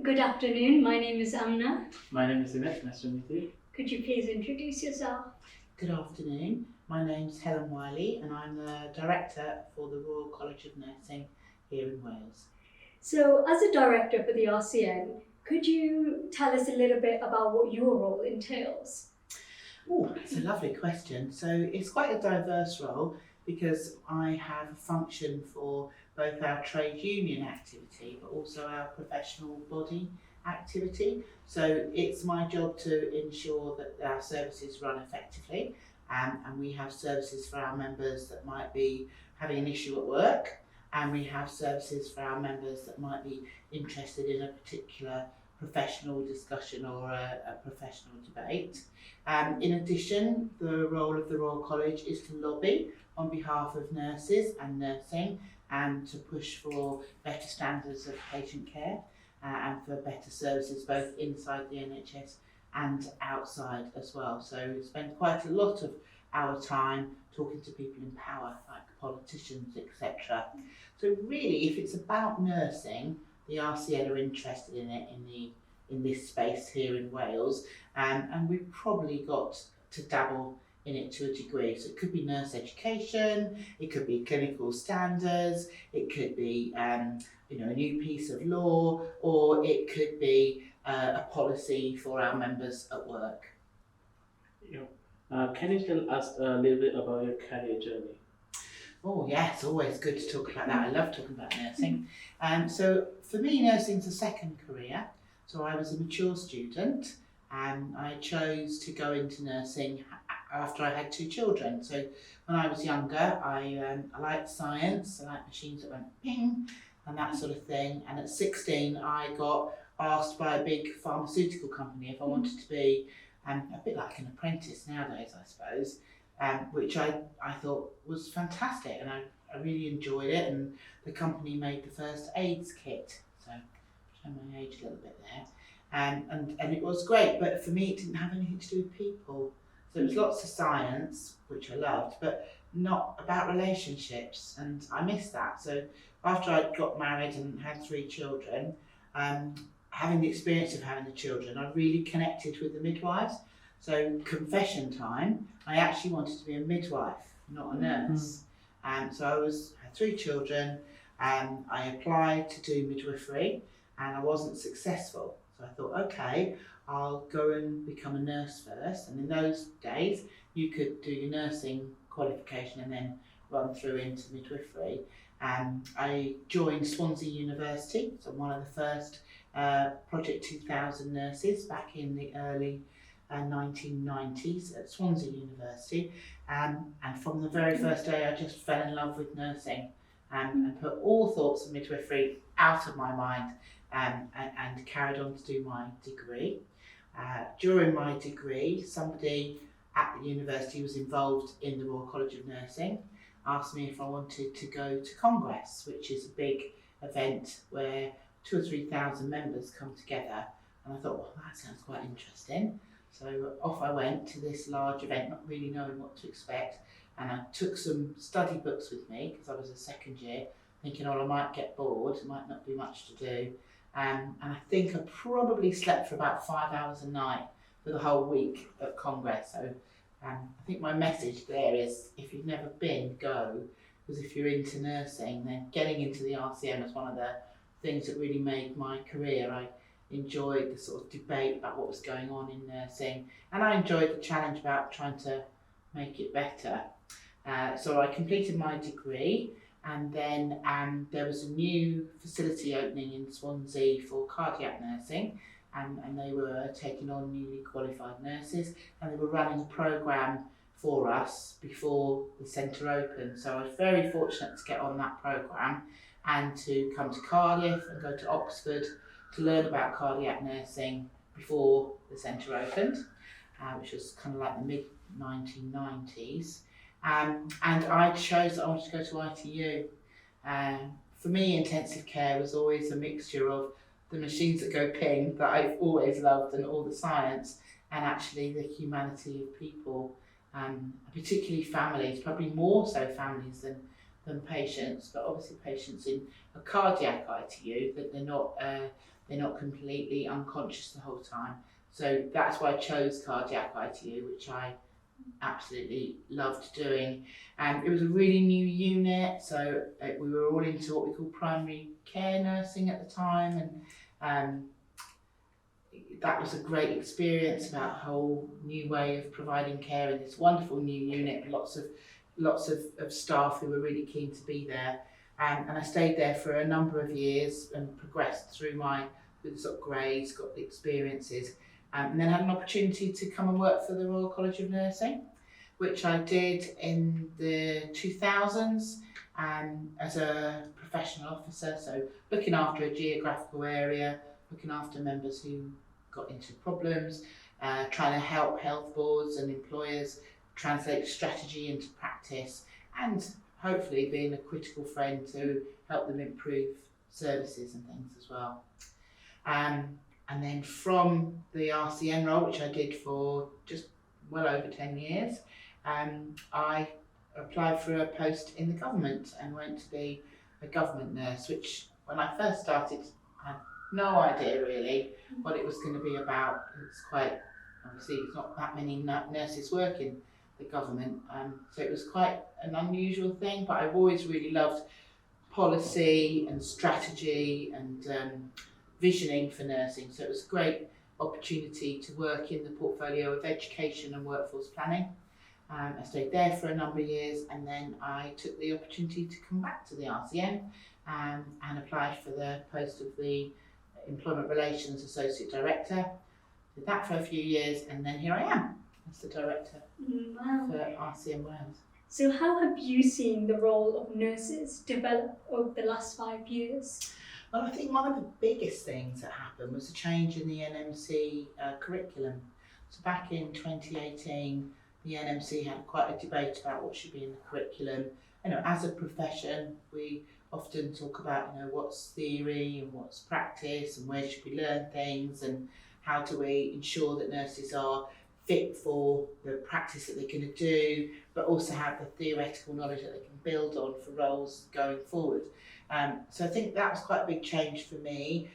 Good afternoon, my name is Amna. My name is Ines, nice to meet you. Could you please introduce yourself? Good afternoon, my name's Helen Whyley and I'm the Director for the Royal College of Nursing here in Wales. So, as a director for the RCN, could you tell us a little bit about what your role entails? Oh, that's a lovely question. So it's quite a diverse role because I have a function for both our trade union activity but also our professional body activity. So it's my job to ensure that our services run effectively and we have services for our members that might be having an issue at work, and we have services for our members that might be interested in a particular professional discussion or a professional debate. In addition, the role of the Royal College is to lobby on behalf of nurses and nursing and to push for better standards of patient care and for better services both inside the NHS and outside as well. So we spend quite a lot of our time talking to people in power, like politicians, etc. So really, if it's about nursing, the RCN are interested in it in this space here in Wales, and we've probably got to dabble in it to a degree. So it could be nurse education, it could be clinical standards, it could be a new piece of law, or it could be a policy for our members at work. Can you tell us a little bit about your career journey? Oh yeah, it's always good to talk about that. I love talking about nursing. So for me, nursing's a second career. So I was a mature student and I chose to go into nursing after I had 2 children. So when I was younger, I liked science, I liked machines that went ping and that sort of thing. And at 16, I got asked by a big pharmaceutical company if I wanted to be a bit like an apprentice nowadays, I suppose. Which I thought was fantastic, and I really enjoyed it, and the company made the first AIDS kit, so show my age a little bit there, and it was great, but for me it didn't have anything to do with people. So it was lots of science, which I loved, but not about relationships, and I missed that. So after I got married and had 3 children, having the experience of having the children, I really connected with the midwives. So confession time, I actually wanted to be a midwife, not a nurse. So I had 3 children, I applied to do midwifery and I wasn't successful. So I thought, okay, I'll go and become a nurse first. And in those days, you could do your nursing qualification and then run through into midwifery. I joined Swansea University, so one of the first Project 2000 nurses back in the early 1990s at Swansea University, and from the very first day I just fell in love with nursing and put all thoughts of midwifery out of my mind and carried on to do my degree. During my degree, somebody at the university who was involved in the Royal College of Nursing asked me if I wanted to go to Congress, which is a big event where 2,000 or 3,000 members come together, and I thought, well, that sounds quite interesting. So off I went to this large event, not really knowing what to expect, and I took some study books with me because I was a second year, thinking, oh, I might get bored, it might not be much to do. And I think I probably slept for about 5 hours a night for the whole week at Congress. So I think my message there is, if you've never been, go, because if you're into nursing, then getting into the RCN was one of the things that really made my career. I enjoyed the sort of debate about what was going on in nursing, and I enjoyed the challenge about trying to make it better. So I completed my degree, and then there was a new facility opening in Swansea for cardiac nursing, and they were taking on newly qualified nurses, and they were running a programme for us before the centre opened. So I was very fortunate to get on that programme and to come to Cardiff and go to Oxford to learn about cardiac nursing before the centre opened, which was kind of like the mid-1990s. And I chose that I wanted to go to ITU. For me, intensive care was always a mixture of the machines that go ping that I've always loved and all the science, and actually the humanity of people, particularly families, probably more so families than than patients, but obviously patients in a cardiac ITU, that they're not completely unconscious the whole time. So that's why I chose cardiac ITU, which I absolutely loved doing. And it was a really new unit, so we were all into what we call primary care nursing at the time, and that was a great experience, about a whole new way of providing care in this wonderful new unit, lots of staff who were really keen to be there. And I stayed there for a number of years and progressed through the sort of grades, got the experiences, and then had an opportunity to come and work for the Royal College of Nursing, which I did in the 2000s as a professional officer, so looking after a geographical area, looking after members who got into problems, trying to help health boards and employers translate strategy into practice, and hopefully being a critical friend to help them improve services and things as well. And then from the RCN role, which I did for just well over 10 years, I applied for a post in the government and went to be a government nurse, which when I first started, I had no idea really what it was going to be about. It's quite, obviously, it's not that many nurses work in the government, so it was quite an unusual thing, but I've always really loved policy and strategy and visioning for nursing, so it was a great opportunity to work in the portfolio of education and workforce planning. I stayed there for a number of years, and then I took the opportunity to come back to the RCN and applied for the post of the Employment Relations Associate Director. Did that for a few years, and then here I am as the Director for RCN Wales. So how have you seen the role of nurses develop over the last 5 years? Well, I think one of the biggest things that happened was a change in the NMC curriculum. So back in 2018, the NMC had quite a debate about what should be in the curriculum. As a profession, we often talk about, what's theory and what's practice, and where should we learn things, and how do we ensure that nurses are fit for the practice that they're going to do, but also have the theoretical knowledge that they can build on for roles going forward. So I think that was quite a big change for me.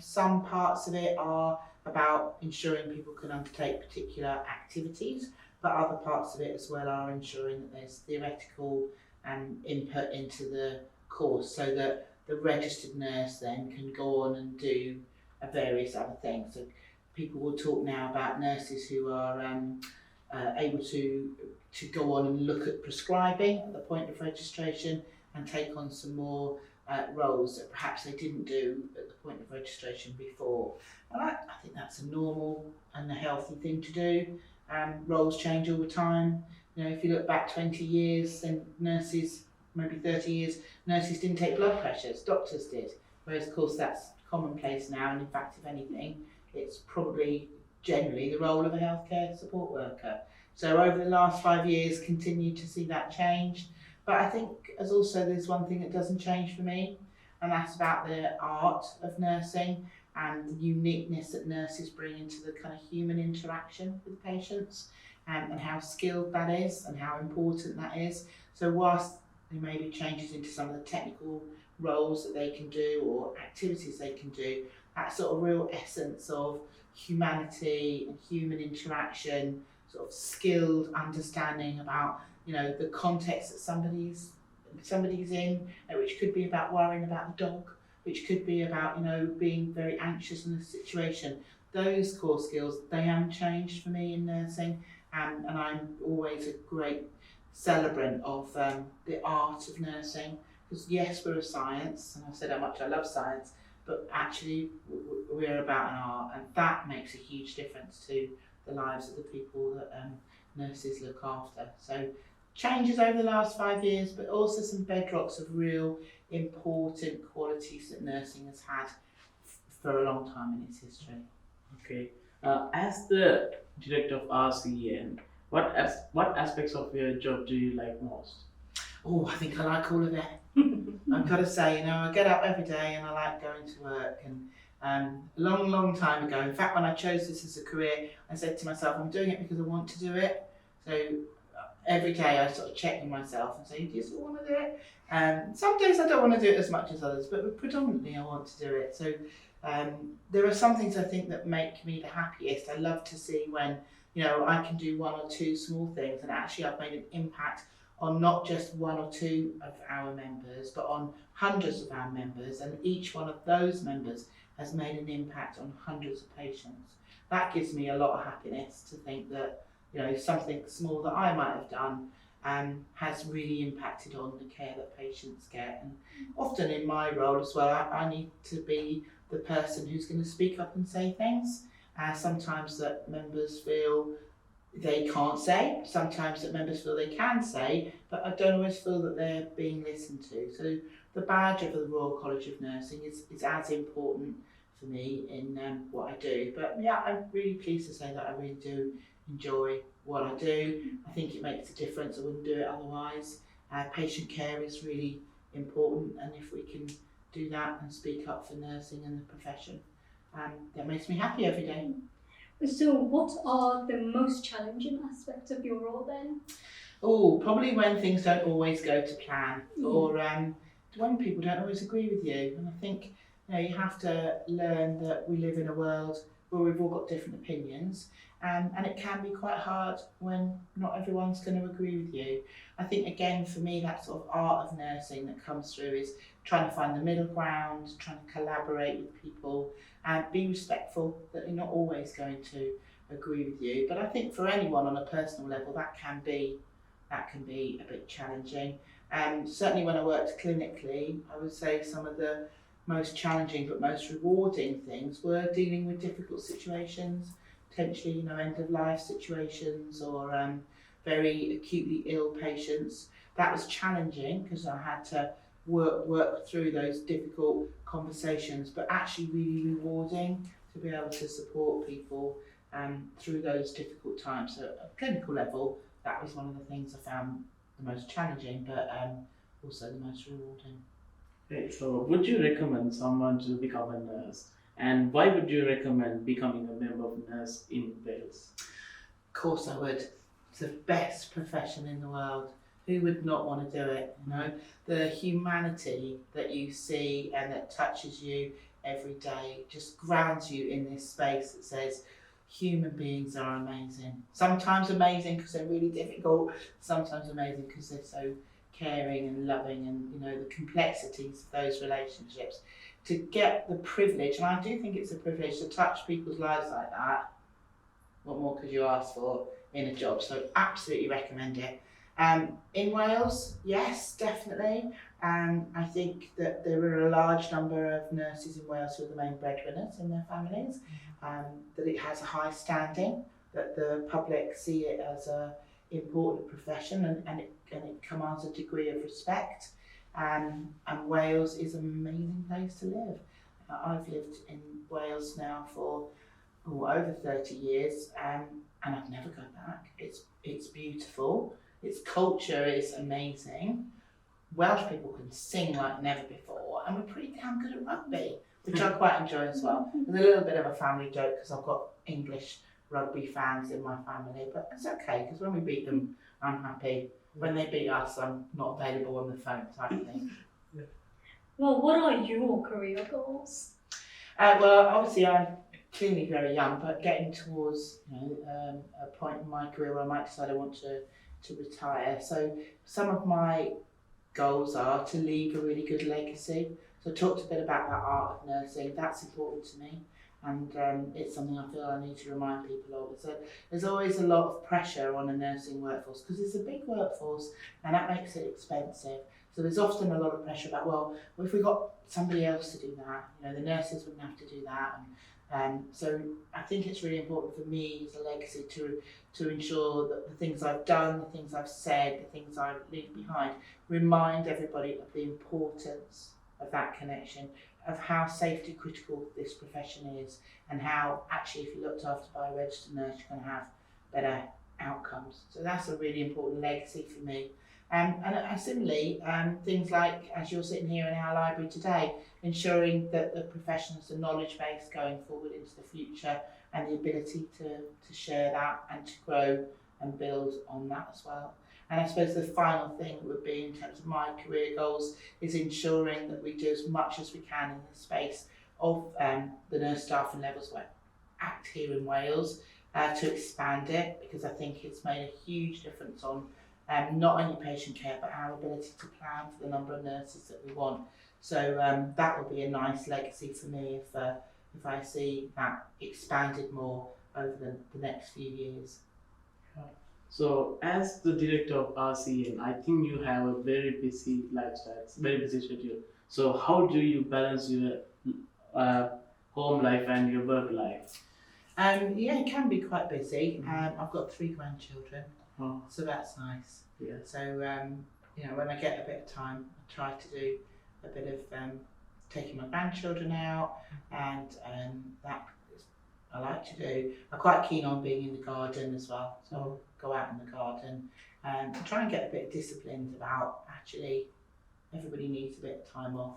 Some parts of it are about ensuring people can undertake particular activities, but other parts of it as well are ensuring that there's theoretical input into the course, so that the registered nurse then can go on and do various other things. So people will talk now about nurses who are able to go on and look at prescribing at the point of registration and take on some more roles that perhaps they didn't do at the point of registration before. And I think that's a normal and a healthy thing to do. Roles change all the time. If you look back 20 years, then nurses, maybe 30 years, nurses didn't take blood pressures, doctors did. Whereas, of course, that's commonplace now, and in fact, if anything, it's probably generally the role of a healthcare support worker. So over the last 5 years, continue to see that change. But I think there's one thing that doesn't change for me, and that's about the art of nursing and the uniqueness that nurses bring into the kind of human interaction with patients, and how skilled that is and how important that is. So whilst there may be changes into some of the technical roles that they can do or activities they can do, that sort of real essence of humanity and human interaction, sort of skilled understanding about the context that somebody's in, which could be about worrying about the dog, which could be about being very anxious in a situation. Those core skills, they haven't changed for me in nursing, and I'm always a great celebrant of the art of nursing, because yes, we're a science, and I've said how much I love science, but actually we're about an art, and that makes a huge difference to the lives of the people that nurses look after. So changes over the last 5 years, but also some bedrocks of real important qualities that nursing has had for a long time in its history. Okay. As the director of RCN, what aspects of your job do you like most? Oh, I think I like all of it. I've got to say, I get up every day and I like going to work. And a long time ago, in fact, when I chose this as a career, I said to myself, I'm doing it because I want to do it. So every day I sort of check with myself and say, do you still want to do it? Some days I don't want to do it as much as others, but predominantly I want to do it. So there are some things I think that make me the happiest. I love to see when, you know, I can do one or two small things and actually I've made an impact on not just one or two of our members, but on hundreds of our members, and each one of those members has made an impact on hundreds of patients. That gives me a lot of happiness to think that, you know, something small that I might have done has really impacted on the care that patients get. And often in my role as well, I need to be the person who's going to speak up and say things. Sometimes that members feel they can't say, sometimes that members feel they can say, but I don't always feel that they're being listened to. So the badge of the Royal College of Nursing is as important for me in what I do. But yeah, I'm really pleased to say that I really do enjoy what I do. I think it makes a difference. I wouldn't do it otherwise. Patient care is really important, and if we can do that and speak up for nursing and the profession, that makes me happy every day. So what are the most challenging aspects of your role then? Oh, probably when things don't always go to plan, or when people don't always agree with you. And I think, you know, you have to learn that we live in a world where we've all got different opinions, and it can be quite hard when not everyone's going to agree with you. I think, again, for me, that sort of art of nursing that comes through is trying to find the middle ground, trying to collaborate with people and be respectful that you're not always going to agree with you. But I think for anyone on a personal level, that can be a bit challenging. Certainly when I worked clinically, I would say some of the most challenging but most rewarding things were dealing with difficult situations, potentially, you know, end of life situations, or very acutely ill patients. That was challenging because I had to work through those difficult conversations, but actually really rewarding to be able to support people through those difficult times. So at a clinical level, that was one of the things I found the most challenging, but also the most rewarding. Okay, so would you recommend someone to become a nurse? And why would you recommend becoming a member of nurse in Wales? Of course I would. It's the best profession in the world. Who would not want to do it? You know, the humanity that you see and that touches you every day just grounds you in this space that says human beings are amazing. Sometimes amazing because they're really difficult, sometimes amazing because they're so caring and loving, and, you know, the complexities of those relationships. To get the privilege, and I do think it's a privilege to touch people's lives like that, what more could you ask for in a job? So absolutely recommend it. In Wales, yes, definitely. I think that there are a large number of nurses in Wales who are the main breadwinners in their families, that it has a high standing, that the public see it as an important profession, and it commands a degree of respect. And Wales is an amazing place to live. I've lived in Wales now for over 30 years, and I've never gone back. It's beautiful. Its culture is amazing. Welsh people can sing like never before, and we're pretty damn good at rugby, which I quite enjoy as well. There's a little bit of a family joke because I've got English rugby fans in my family, but it's okay because when we beat them, I'm happy. When they beat us, I'm not available on the phone type of thing. Well, what are your career goals? Well, obviously I'm clearly very young, but getting towards, you know, a point in my career where I might decide I want to retire. So some of my goals are to leave a really good legacy. So I talked a bit about that art of nursing. That's important to me, and it's something I feel I need to remind people of. So there's always a lot of pressure on a nursing workforce because it's a big workforce and that makes it expensive. So there's often a lot of pressure about, well, if we got somebody else to do that, you know, the nurses wouldn't have to do that. And so I think it's really important for me as a legacy to ensure that the things I've done, the things I've said, the things I leave behind, remind everybody of the importance of that connection, of how safety critical this profession is, and how actually if you're looked after by a registered nurse, you're going to have better outcomes. So that's a really important legacy for me. And similarly, things like, as you're sitting here in our library today, ensuring that the profession has a knowledge base going forward into the future and the ability to share that and to grow and build on that as well. And I suppose the final thing would be in terms of my career goals is ensuring that we do as much as we can in the space of the nurse staff and levels one act here in Wales to expand it, because I think it's made a huge difference on not only patient care but our ability to plan for the number of nurses that we want. So that will be a nice legacy for me if I see that expanded more over the next few years. So, as the director of RCN, I think you have a very busy lifestyle, very busy schedule. So, how do you balance your home life and your work life? Yeah, it can be quite busy. I've got 3 grandchildren, so that's nice. Yeah. So when I get a bit of time, I try to do a bit of taking my grandchildren out, and that I like to do. I'm quite keen on being in the garden as well, so I'll go out in the garden and try and get a bit disciplined about actually everybody needs a bit of time off.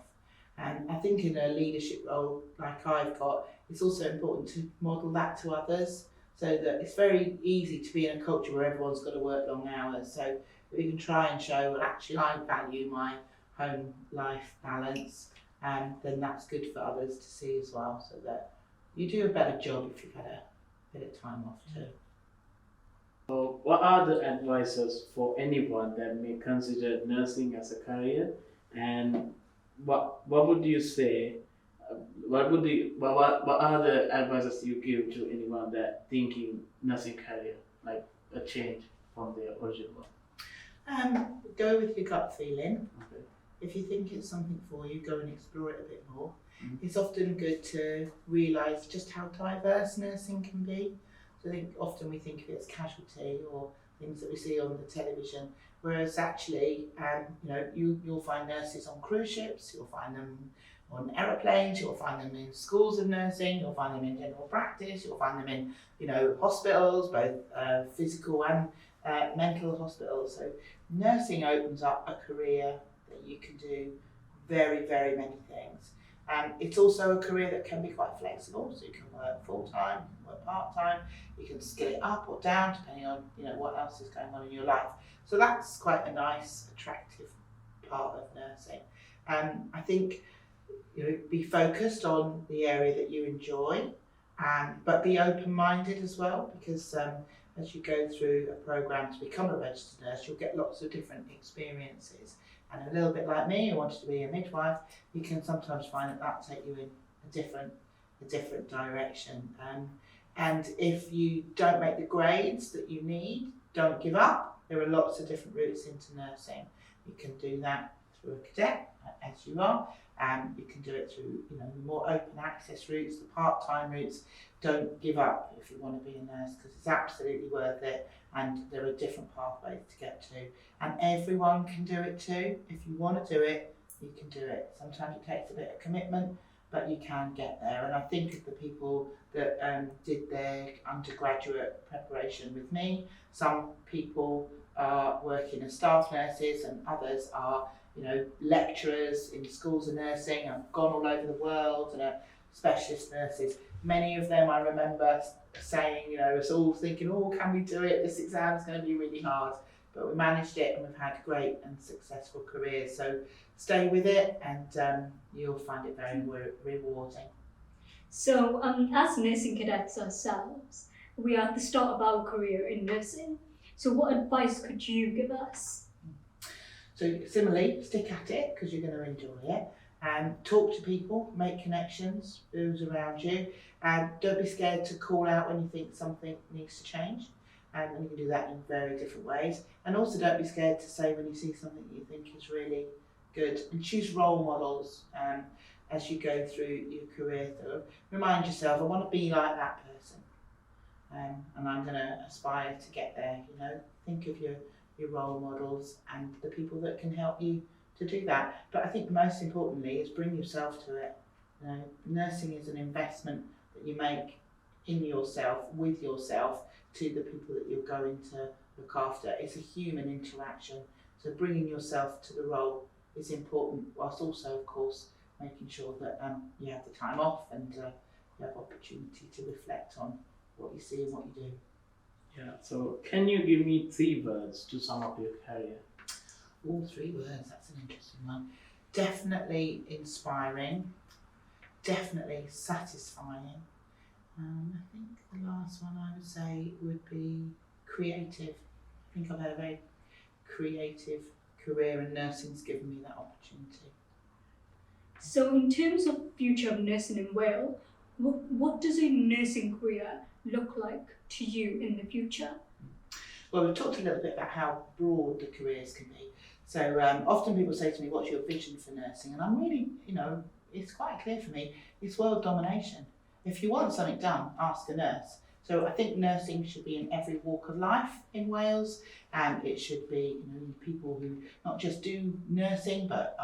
And I think in a leadership role like I've got, it's also important to model that to others, so that it's very easy to be in a culture where everyone's got to work long hours. So if we can try and show, well, actually I value my home life balance, then that's good for others to see as well, so that you do a better job if you've had a bit of time off too. So, what are the advices for anyone that may consider nursing as a career, and what would you say? What are the advices you give to anyone that thinking nursing career, like a change from their original one? Go with your gut feeling. Okay. If you think it's something for you, go and explore it a bit more. It's often good to realise just how diverse nursing can be. So I think often we think of it as casualty or things that we see on the television, whereas actually, you'll find nurses on cruise ships, you'll find them on aeroplanes, you'll find them in schools of nursing, you'll find them in general practice, you'll find them in hospitals, both physical and mental hospitals. So nursing opens up a career that you can do very, very many things. It's also a career that can be quite flexible, so you can work full-time, you can work part-time, you can scale it up or down depending on what else is going on in your life. So that's quite a nice, attractive part of nursing. I think be focused on the area that you enjoy, but be open-minded as well, because as you go through a programme to become a registered nurse, you'll get lots of different experiences. And a little bit like me, who wanted to be a midwife, you can sometimes find that take you in a different direction. And if you don't make the grades that you need, don't give up. There are lots of different routes into nursing. You can do that through a cadet, as you are. You can do it through the more open access routes, the part-time routes. Don't give up if you want to be a nurse, because it's absolutely worth it, and there are different pathways to get to. And everyone can do it too. If you want to do it, you can do it. Sometimes it takes a bit of commitment, but you can get there. And I think of the people that did their undergraduate preparation with me. Some people are working as staff nurses, and others are lecturers in schools of nursing and gone all over the world and are specialist nurses. Many of them I remember saying, us all thinking, can we do it? This exam's going to be really hard. But we managed it, and we've had great and successful careers. So stay with it, and you'll find it very rewarding. So as nursing cadets ourselves, we are at the start of our career in nursing. So what advice could you give us? So similarly, stick at it, because you're going to enjoy it. And talk to people, make connections, who's around you, and don't be scared to call out when you think something needs to change. And you can do that in very different ways. And also don't be scared to say when you see something that you think is really good. And choose role models as you go through your career. So remind yourself, I want to be like that person. And I'm going to aspire to get there. Think of your role models and the people that can help you to do that. But I think most importantly is bring yourself to it. Nursing is an investment that you make in yourself, with yourself, to the people that you're going to look after. It's a human interaction, so bringing yourself to the role is important, whilst also, of course, making sure that you have the time off and you have opportunity to reflect on what you see and what you do. Yeah. So can you give me 3 words to sum up your career? All 3 words, that's an interesting one. Definitely inspiring, definitely satisfying. I think the last one I would say would be creative. I think I've had a very creative career and nursing's given me that opportunity. So in terms of future of nursing in Wales, what does a nursing career look like to you in the future? Well, we've talked a little bit about how broad the careers can be. So often people say to me, what's your vision for nursing? And I'm really, it's quite clear for me, it's world domination. If you want something done, ask a nurse. So I think nursing should be in every walk of life in Wales, and it should be people who not just do nursing, but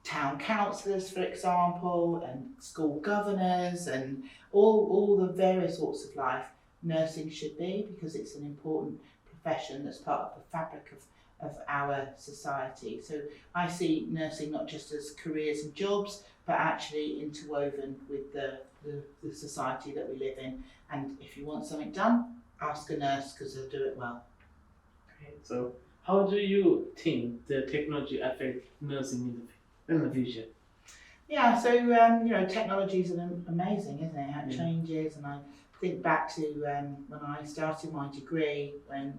town councillors, for example, and school governors, and all the various walks of life. Nursing should be, because it's an important profession that's part of the fabric of our society. So I see nursing not just as careers and jobs, but actually interwoven with the society that we live in. And if you want something done, ask a nurse, because they'll do it well. Okay. So how do you think the technology affect nursing in the future? Yeah, so technology is amazing, isn't it? How it changes, and I think back to when I started my degree, when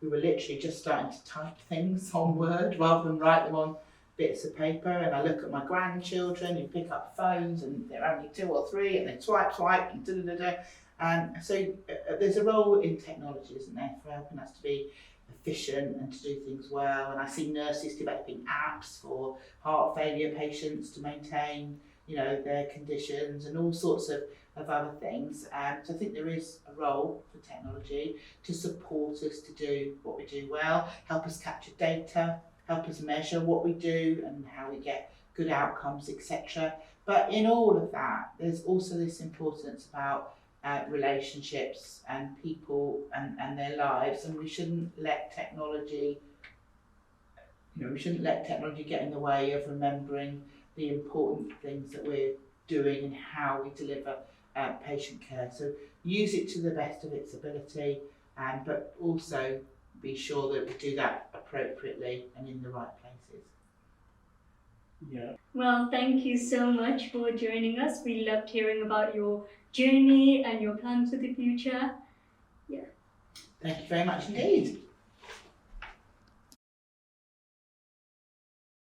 we were literally just starting to type things on Word rather than write them on bits of paper. And I look at my grandchildren who pick up phones and they're only 2 or 3 and they swipe and da-da-da-da. So there's a role in technology, isn't there, for helping us to be efficient and to do things well. And I see nurses developing apps for heart failure patients to maintain their conditions and all sorts of other things. So I think there is a role for technology to support us to do what we do well, help us capture data, help us measure what we do and how we get good outcomes, etc. But in all of that, there's also this importance about relationships and people and their lives, and we shouldn't let technology get in the way of remembering the important things that we're doing and how we deliver patient care. So use it to the best of its ability, but also be sure that we do that appropriately and in the right places. Yeah. Well, thank you so much for joining us. We loved hearing about your journey and your plans for the future. Thank you very much indeed.